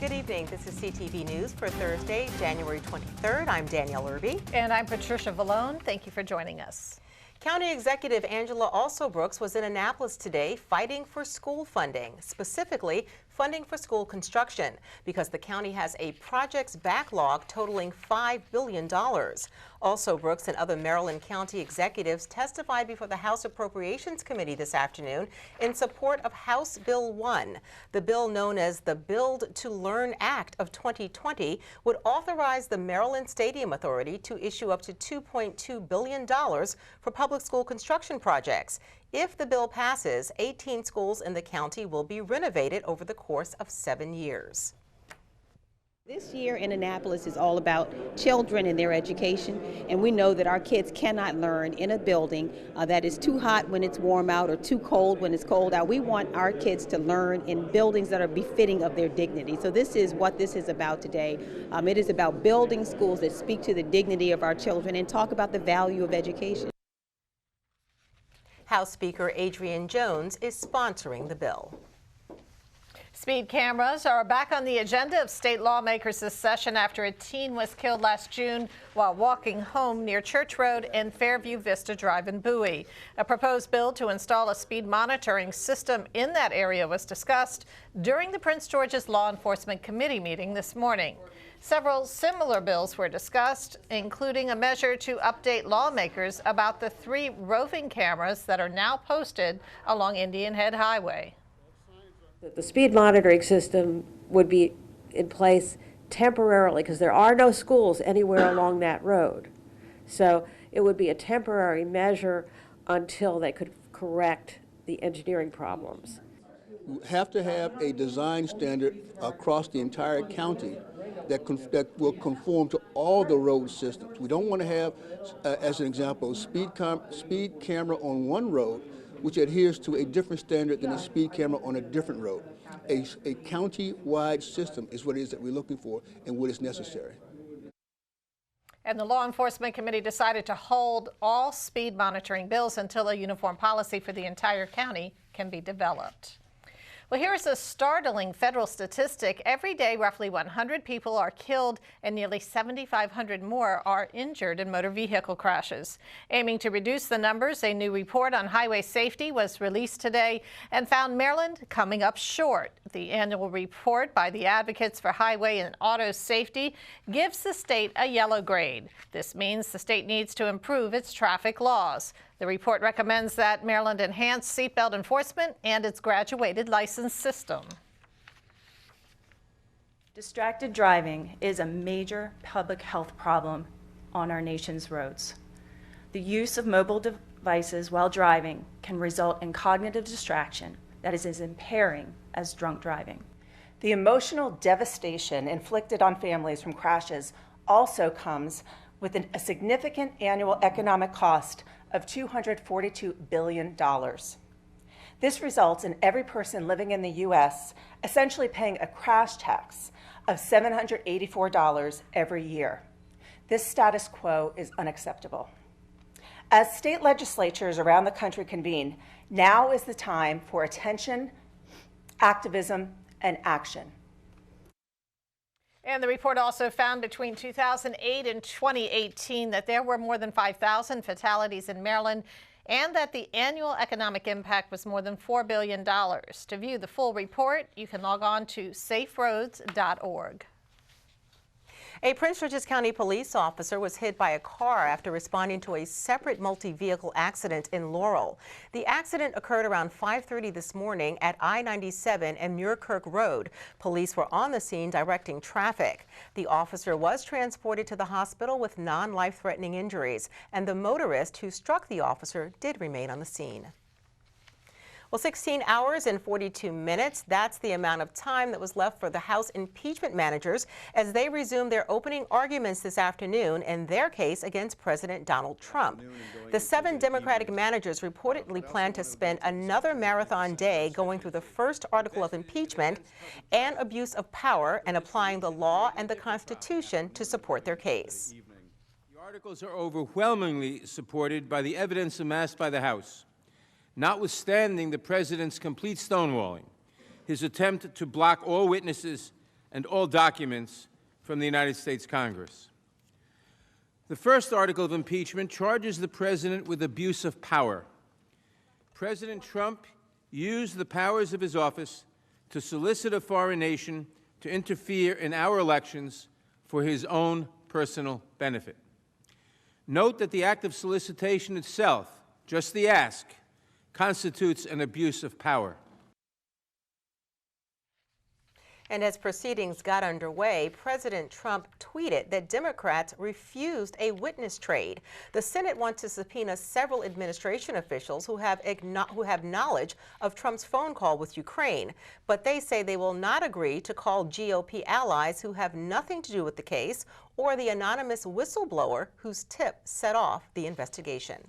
Good evening. This is CTV News for Thursday, January 23rd. I'm Danielle Irby. And I'm Patricia Vallone. Thank you for joining us. County Executive Angela Alsobrooks was in Annapolis today fighting for school funding, specifically funding for school construction, because the county has a projects backlog totaling $5 billion. Alsobrooks and other Maryland County executives testified before the House Appropriations Committee this afternoon in support of House Bill 1. The bill, known as the Build to Learn Act of 2020, would authorize the Maryland Stadium Authority to issue up to $2.2 billion for public school construction projects. If the bill passes, 18 schools in the county will be renovated over the course of 7 years. This year in Annapolis is all about children and their education, and we know that our kids cannot learn in a building that is too hot when it's warm out or too cold when it's cold out. We want our kids to learn in buildings that are befitting of their dignity. So this is what this is about today. It is about building schools that speak to the dignity of our children and talk about the value of education. House Speaker Adrian Jones is sponsoring the bill. Speed cameras are back on the agenda of state lawmakers this session after a teen was killed last June while walking home near Church Road and Fairview Vista Drive in Bowie. A proposed bill to install a speed monitoring system in that area was discussed during the Prince George's Law Enforcement Committee meeting this morning. Several similar bills were discussed, including a measure to update lawmakers about the 3 roving cameras that are now posted along Indian Head Highway. The speed monitoring system would be in place temporarily because there are no schools anywhere along that road. So it would be a temporary measure until they could correct the engineering problems. We have to have a design standard across the entire county that will conform to all the road systems. We don't want to have, as an example, speed camera on one road which adheres to a different standard than a speed camera on a different road. A county-wide system is what it is that we're looking for and what is necessary. And the Law Enforcement Committee decided to hold all speed monitoring bills until a uniform policy for the entire county can be developed. Well, here's a startling federal statistic. Every day, roughly 100 people are killed and nearly 7,500 more are injured in motor vehicle crashes. Aiming to reduce the numbers, a new report on highway safety was released today and found Maryland coming up short. The annual report by the Advocates for Highway and Auto Safety gives the state a yellow grade. This means the state needs to improve its traffic laws. The report recommends that Maryland enhance seatbelt enforcement and its graduated license system. Distracted driving is a major public health problem on our nation's roads. The use of mobile devices while driving can result in cognitive distraction that is as impairing as drunk driving. The emotional devastation inflicted on families from crashes also comes with a significant annual economic cost of $242 billion. This results in every person living in the U.S. essentially paying a crash tax of $784 every year. This status quo is unacceptable. As state legislatures around the country convene, now is the time for attention, activism, and action. And the report also found between 2008 and 2018 that there were more than 5,000 fatalities in Maryland and that the annual economic impact was more than $4 billion. To view the full report, you can log on to saferoads.org. A Prince George's County police officer was hit by a car after responding to a separate multi-vehicle accident in Laurel. The accident occurred around 5:30 this morning at I-97 and Muirkirk Road. Police were on the scene directing traffic. The officer was transported to the hospital with non-life-threatening injuries, and the motorist who struck the officer did remain on the scene. Well, 16 hours and 42 minutes, that's the amount of time that was left for the House impeachment managers as they resume their opening arguments this afternoon in their case against President Donald Trump. The 7 Democratic managers reportedly plan to spend another marathon day going through the first article of impeachment and abuse of power and applying the law and the Constitution to support their case. The articles are overwhelmingly supported by the evidence amassed by the House. Notwithstanding the President's complete stonewalling, his attempt to block all witnesses, and all documents from the United States Congress. The first article of impeachment charges the president with abuse of power. President Trump used the powers of his office to solicit a foreign nation to interfere in our elections for his own personal benefit. Note that the act of solicitation itself, just the ask, constitutes an abuse of power. And as proceedings got underway, President Trump tweeted that Democrats refused a witness trade. The Senate wants to subpoena several administration officials who have knowledge of Trump's phone call with Ukraine, but they say they will not agree to call GOP allies who have nothing to do with the case or the anonymous whistleblower whose tip set off the investigation.